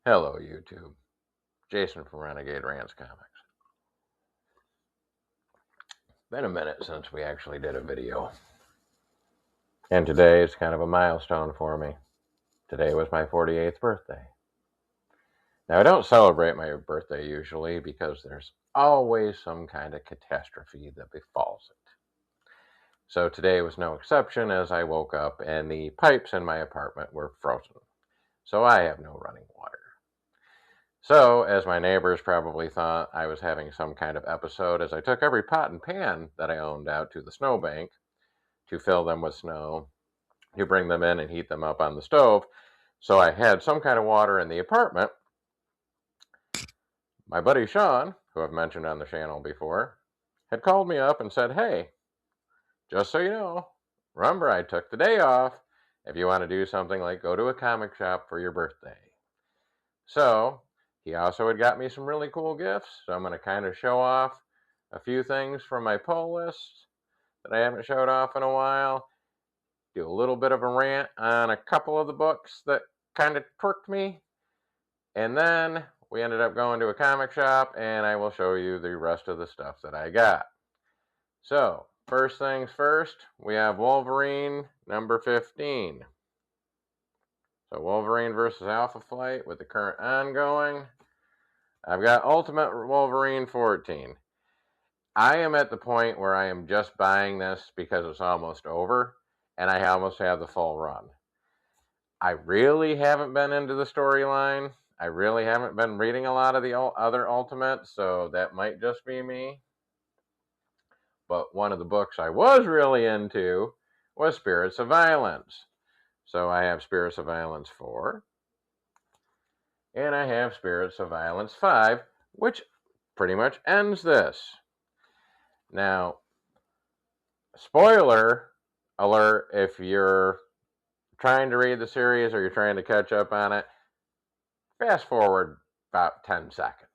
Hello, YouTube. Jason from Renegade Rants Comics. Been a minute since we actually did a video. And today is kind of a milestone for me. Today was my 48th birthday. Now, I don't celebrate my birthday usually because there's always some kind of catastrophe that befalls it. So today was no exception as I woke up and the pipes in my apartment were frozen. So I have no running water. So, as my neighbors probably thought I was having some kind of episode, as I took every pot and pan that I owned out to the snowbank to fill them with snow, to bring them in and heat them up on the stove. So I had some kind of water in the apartment. My buddy Sean, who I've mentioned on the channel before, had called me up and said, "Hey, just so you know, remember I took the day off if you want to do something like go to a comic shop for your birthday." So he also had got me some really cool gifts. So I'm going to kind of show off a few things from my pull list that I haven't showed off in a while. Do a little bit of a rant on a couple of the books that kind of twerked me. And then we ended up going to a comic shop and I will show you the rest of the stuff that I got. So first things first, we have Wolverine number 15. So Wolverine versus Alpha Flight with the current ongoing. I've got Ultimate Wolverine 14. I am at the point where I am just buying this because it's almost over, and I almost have the full run. I really haven't been into the storyline. I really haven't been reading a lot of the other Ultimates, so that might just be me. But one of the books I was really into was Spirits of Violence. So I have Spirits of Violence 4. And I have Spirits of Violence 5, which pretty much ends this. Now, spoiler alert if you're trying to read the series or you're trying to catch up on it, fast forward about 10 seconds.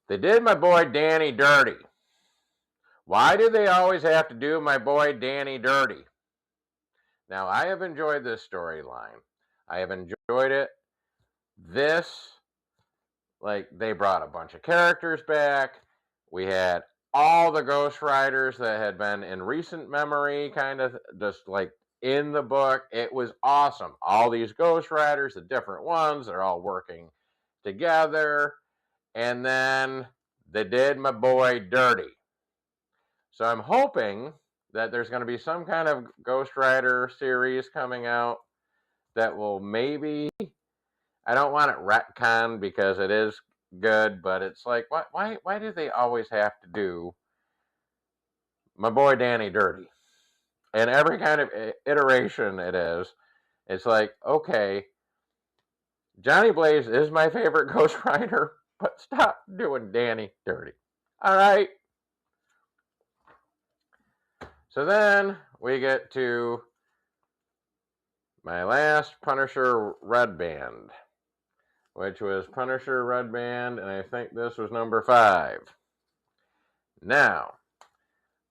They did my boy Danny dirty. Why do they always have to do my boy Danny dirty? Now, I have enjoyed this storyline. I have enjoyed it. They brought a bunch of characters back. We had all the Ghost Riders that had been in recent memory, kind of just like in the book. It was awesome. All these Ghost Riders, the different ones, they're all working together. And then they did my boy dirty. So I'm hoping that there's going to be some kind of Ghost Rider series coming out that will maybe, I don't want it retconned because it is good, but it's like, why do they always have to do my boy Danny dirty? And every kind of iteration it is, it's like, okay, Johnny Blaze is my favorite Ghost Rider, but stop doing Danny dirty. All right. So then we get to my last Punisher Red Band, which was Punisher Red Band, and I think this was number 5. Now,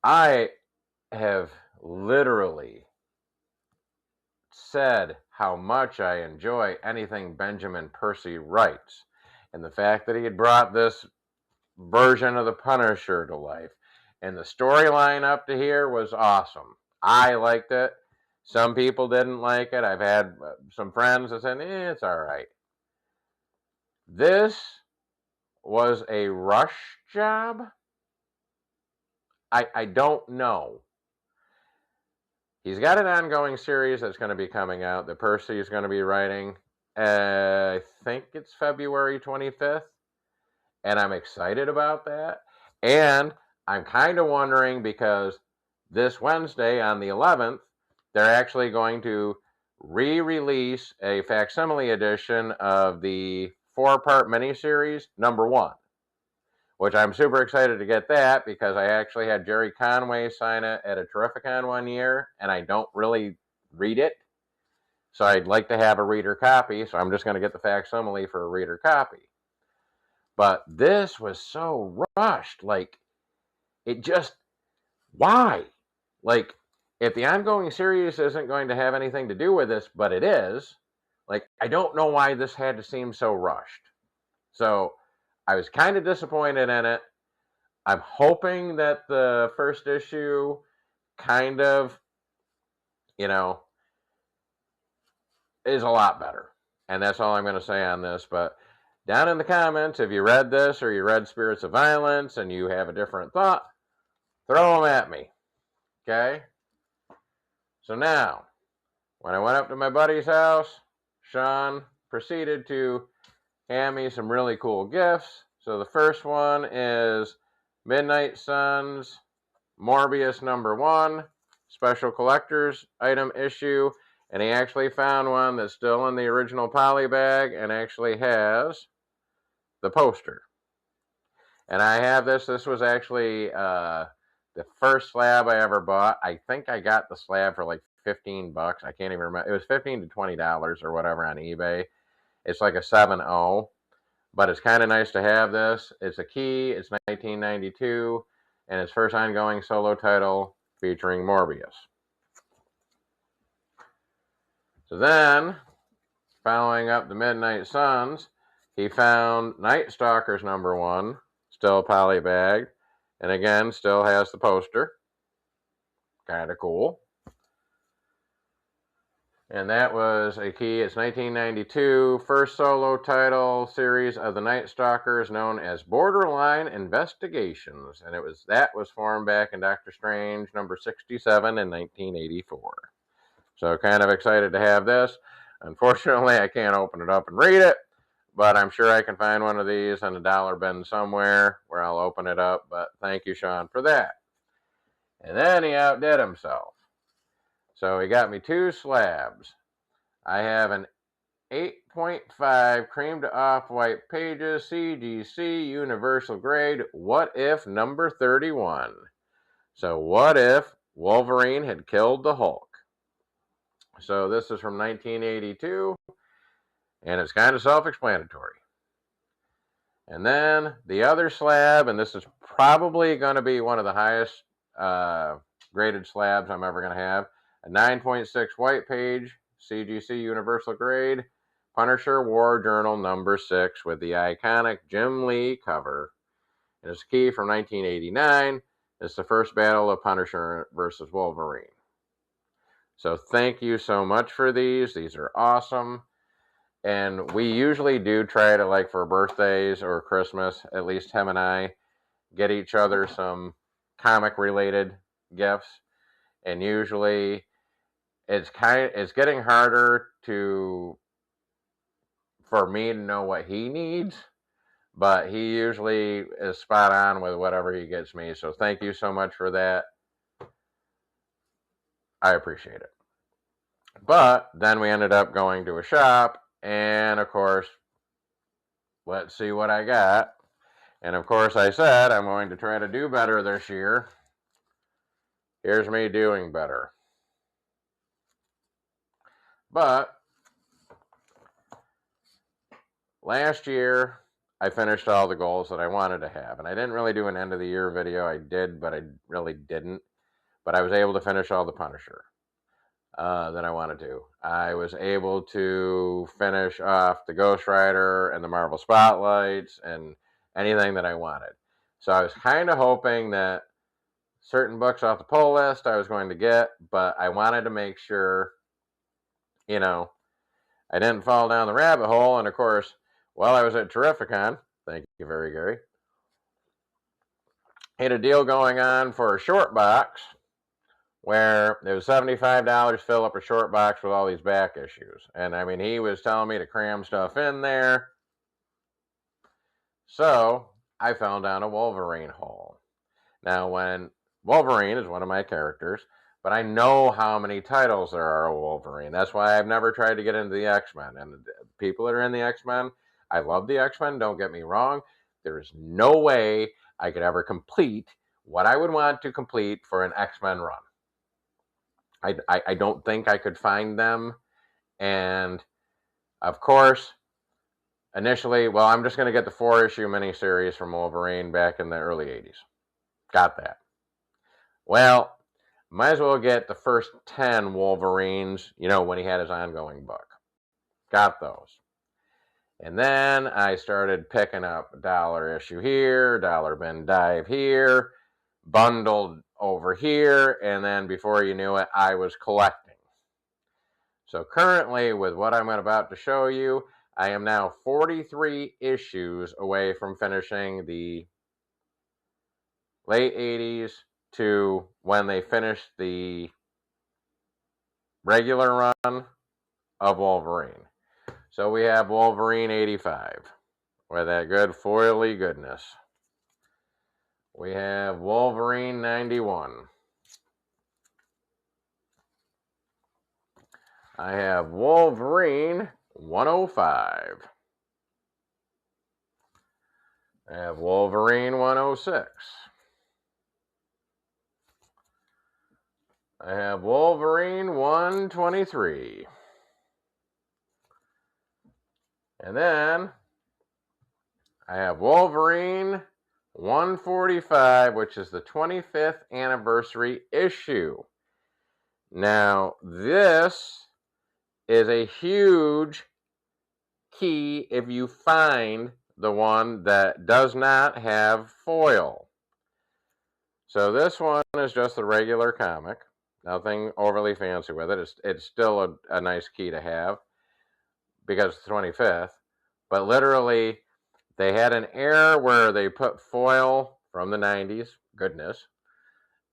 I have literally said how much I enjoy anything Benjamin Percy writes, and the fact that he had brought this version of the Punisher to life, and the storyline up to here was awesome. I liked it. Some people didn't like it. I've had some friends that said, it's all right. This was a rush job. I don't know. He's got an ongoing series that's going to be coming out that Percy is going to be writing. I think it's February 25th. And I'm excited about that. And I'm kind of wondering because this Wednesday on the 11th, they're actually going to re-release a facsimile edition of the 4-part miniseries, number 1. Which I'm super excited to get that because I actually had Jerry Conway sign it at a Terrificon one year, and I don't really read it. So I'd like to have a reader copy, so I'm just going to get the facsimile for a reader copy. But this was so rushed. Like, it just, why? Like, if the ongoing series isn't going to have anything to do with this, but it is, Like, I don't know why this had to seem so rushed. So I was kind of disappointed in it. I'm hoping that the first issue kind of, you know, is a lot better. And that's all I'm going to say on this. But down in the comments, if you read this or you read Spirits of Violence and you have a different thought, throw them at me. Okay? So now, when I went up to my buddy's house, Sean proceeded to hand me some really cool gifts. So the first one is Midnight Suns Morbius #1, special collector's item issue. And he actually found one that's still in the original poly bag and actually has the poster. And I have this. This was actually the first slab I ever bought. I think I got the slab for like $15. I can't even remember. It was $15 to $20 or whatever on eBay. It's like a 7.0, but it's kind of nice to have this. It's a key. It's 1992, and its first ongoing solo title featuring Morbius. So then, following up the Midnight Suns, he found Night Stalkers #1, still polybagged, and again, still has the poster. Kind of cool. And that was a key. It's 1992, first solo title series of the Night Stalkers, known as Borderline Investigations, and that was formed back in Doctor Strange #67 in 1984. So kind of excited to have this. Unfortunately, I can't open it up and read it, but I'm sure I can find one of these in a dollar bin somewhere where I'll open it up. But thank you, Sean, for that. And then he outdid himself. So he got me 2 slabs. I have an 8.5 cream to off-white pages CGC universal grade What If #31. So what if Wolverine had killed the Hulk? So this is from 1982, and it's kind of self-explanatory. And then the other slab, and this is probably going to be one of the highest graded slabs I'm ever going to have, a 9.6 white page CGC universal grade Punisher War Journal #6 with the iconic Jim Lee cover. And it's a key from 1989. It's the first battle of Punisher versus Wolverine. So thank you so much for these. These are awesome. And we usually do try to, like, for birthdays or Christmas, at least him and I, get each other some comic-related gifts. And usually it's getting harder for me to know what he needs. But he usually is spot on with whatever he gets me. So thank you so much for that. I appreciate it. But then we ended up going to a shop, and of course, let's see what I got. And of course, I said I'm going to try to do better this year. Here's me doing better. But last year, I finished all the goals that I wanted to have. And I didn't really do an end of the year video. I did, but I really didn't. But I was able to finish all the Punisher that I want to do. I was able to finish off the Ghost Rider and the Marvel Spotlights and anything that I wanted. So I was kind of hoping that certain books off the pull list I was going to get, but I wanted to make sure, I didn't fall down the rabbit hole. And of course, while I was at Terrificon, thank you very, Gary, had a deal going on for a short box where it was $75 fill up a short box with all these back issues. And I mean, he was telling me to cram stuff in there. So I fell down a Wolverine hole. Now, when Wolverine is one of my characters, but I know how many titles there are of Wolverine. That's why I've never tried to get into the X-Men. And the people that are in the X-Men, I love the X-Men, don't get me wrong. There is no way I could ever complete what I would want to complete for an X-Men run. I don't think I could find them. And of course, initially, well, I'm just going to get the 4-issue miniseries from Wolverine back in the early 80s. Got that. Well, might as well get the first 10 Wolverines, when he had his ongoing book. Got those. And then I started picking up dollar issue here, dollar bin dive here, bundled over here, and then before you knew it, I was collecting. So currently, with what I'm about to show you, I am now 43 issues away from finishing the late 80s to when they finished the regular run of Wolverine. So we have Wolverine 85 with that good foily goodness. We have Wolverine 91. I have Wolverine 105. I have Wolverine 106. I have Wolverine 123. And then I have Wolverine 145, which is the 25th anniversary issue. Now, this is a huge key if you find the one that does not have foil. So this one is just the regular comic. Nothing overly fancy with it. It's still a nice key to have because it's 25th. But literally, they had an error where they put foil from the 90s, goodness,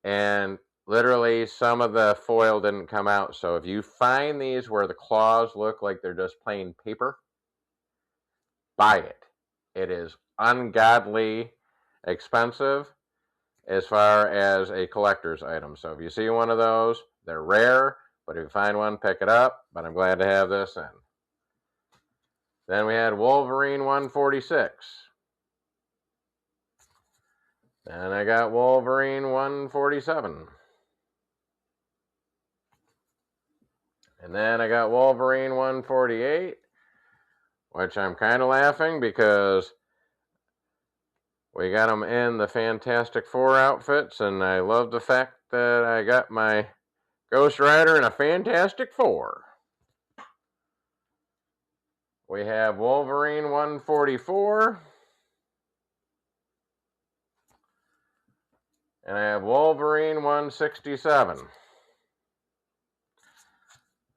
and literally some of the foil didn't come out. So if you find these where the claws look like they're just plain paper, buy it. It is ungodly expensive as far as a collector's item. So if you see one of those, they're rare, but if you find one, pick it up. But I'm glad to have this in. Then we had Wolverine 146. And I got Wolverine 147. And then I got Wolverine 148, which I'm kind of laughing because we got them in the Fantastic Four outfits, and I love the fact that I got my Ghost Rider in a Fantastic Four. We have Wolverine 144. And I have Wolverine 167.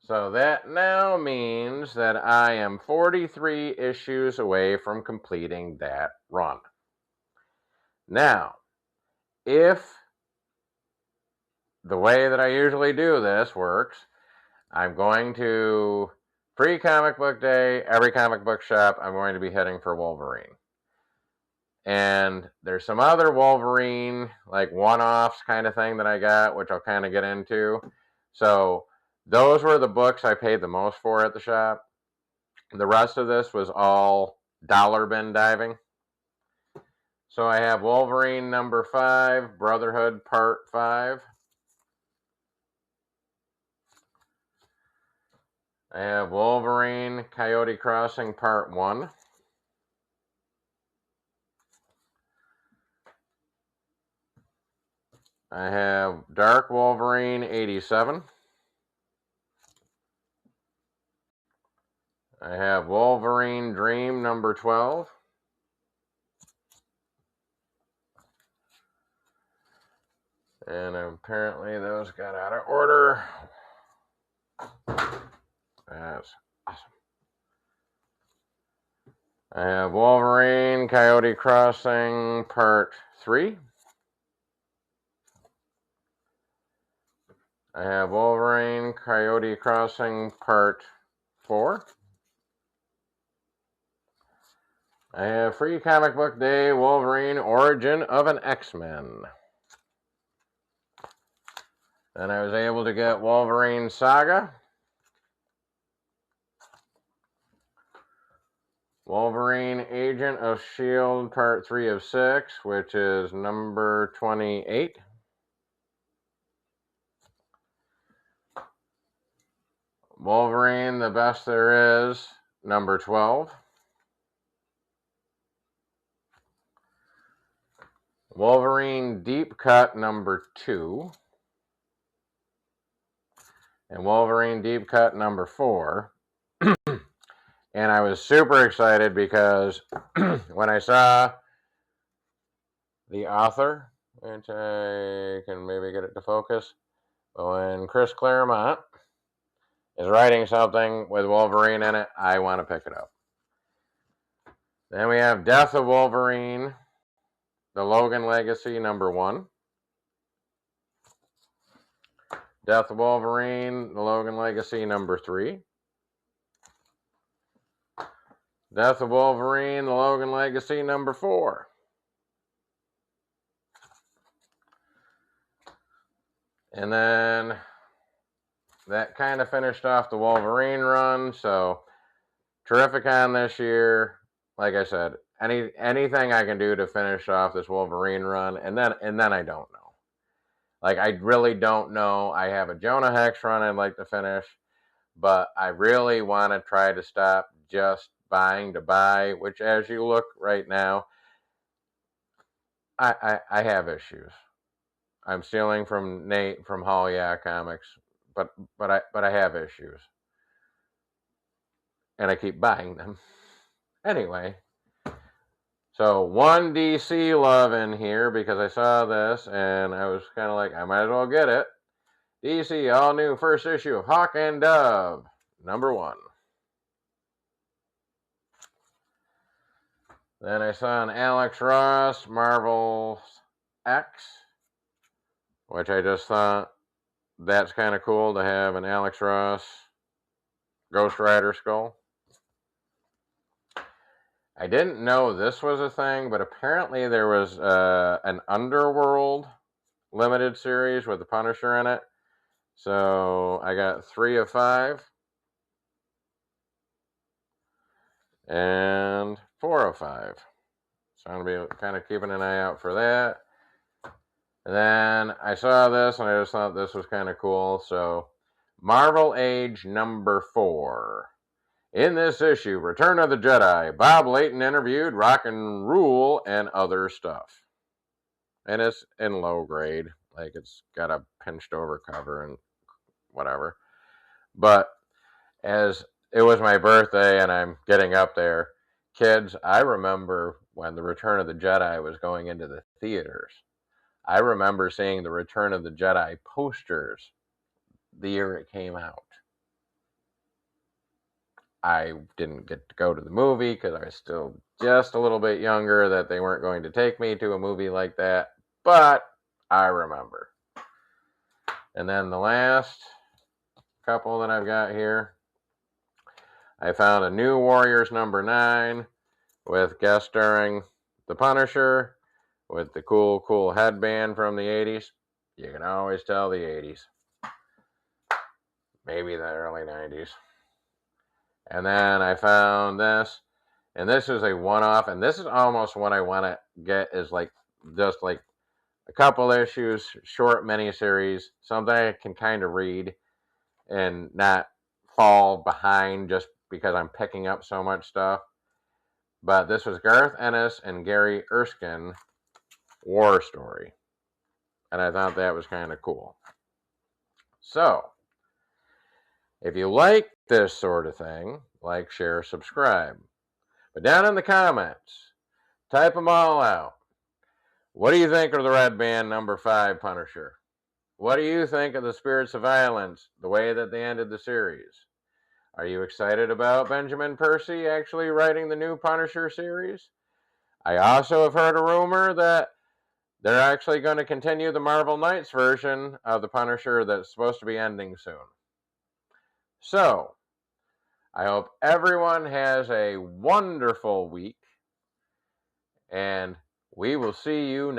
So that now means that I am 43 issues away from completing that run. Now, if the way that I usually do this works, I'm going to, pre-comic book day, every comic book shop, I'm going to be heading for Wolverine. And there's some other Wolverine, like one-offs kind of thing that I got, which I'll kind of get into. So those were the books I paid the most for at the shop. The rest of this was all dollar bin diving. So I have Wolverine number 5, Brotherhood Part 5. I have Wolverine Coyote Crossing Part 1. I have Dark Wolverine 87. I have Wolverine Dream number 12. And apparently those got out of order. That's awesome. I have Wolverine Coyote Crossing Part 3. I have Wolverine Coyote Crossing Part 4. I have Free Comic Book Day Wolverine Origin of an X-Men. Then I was able to get Wolverine Saga. Wolverine Agent of S.H.I.E.L.D. Part 3 of 6, which is number 28. Wolverine, The Best There Is, number 12. Wolverine Deep Cut, number 2. And Wolverine Deep Cut, number 4. And I was super excited because when I saw the author, which I can maybe get it to focus, but when Chris Claremont is writing something with Wolverine in it, I want to pick it up. Then we have Death of Wolverine, The Logan Legacy, #1. Death of Wolverine, The Logan Legacy, #3. Death of Wolverine, The Logan Legacy, #4. And then that kind of finished off the Wolverine run. So Terrificon this year. Like I said, anything I can do to finish off this Wolverine run, and then I don't know. Like, I really don't know. I have a Jonah Hex run I'd like to finish, but I really want to try to stop just buying to buy, which, as you look right now, I have issues. I'm stealing from Nate from Hall Yeah Comics, but I have issues, and I keep buying them anyway. So one DC love in here because I saw this and I was kind of like, I might as well get it. DC all new first issue of Hawk and Dove, #1. Then I saw an Alex Ross Marvel's X, which I just thought that's kind of cool to have an Alex Ross Ghost Rider skull. I didn't know this was a thing, but apparently there was an Underworld limited series with the Punisher in it. So I got 3 of 5 and 4 of 5. So I'm going to be kind of keeping an eye out for that. And then I saw this and I just thought this was kind of cool. So Marvel Age #4. In this issue, Return of the Jedi, Bob Layton interviewed Rock and Rule and other stuff. And it's in low grade. Like, it's got a pinched over cover and whatever. But as it was my birthday and I'm getting up there, kids, I remember when the Return of the Jedi was going into the theaters. I remember seeing the Return of the Jedi posters the year it came out. I didn't get to go to the movie because I was still just a little bit younger, that they weren't going to take me to a movie like that, but I remember. And then the last couple that I've got here, I found a New Warriors #9 with guest starring the Punisher with the cool headband from the 80s. You can always tell the 80s. Maybe the early 90s. And then I found this, and this is a one-off, and this is almost what I want to get, is like just like a couple issues, short miniseries, something I can kind of read and not fall behind just because I'm picking up so much stuff. But this was Garth Ennis and Gary Erskine War Story, and I thought that was kind of cool. So if you like this sort of thing, like, share, subscribe. But down in the comments, type them all out. What do you think of the Red Band #5 Punisher? What do you think of the Spirits of Violence, the way that they ended the series? Are you excited about Benjamin Percy actually writing the new Punisher series? I also have heard a rumor that they're actually going to continue the Marvel Knights version of the Punisher that's supposed to be ending soon. So, I hope everyone has a wonderful week, and we will see you next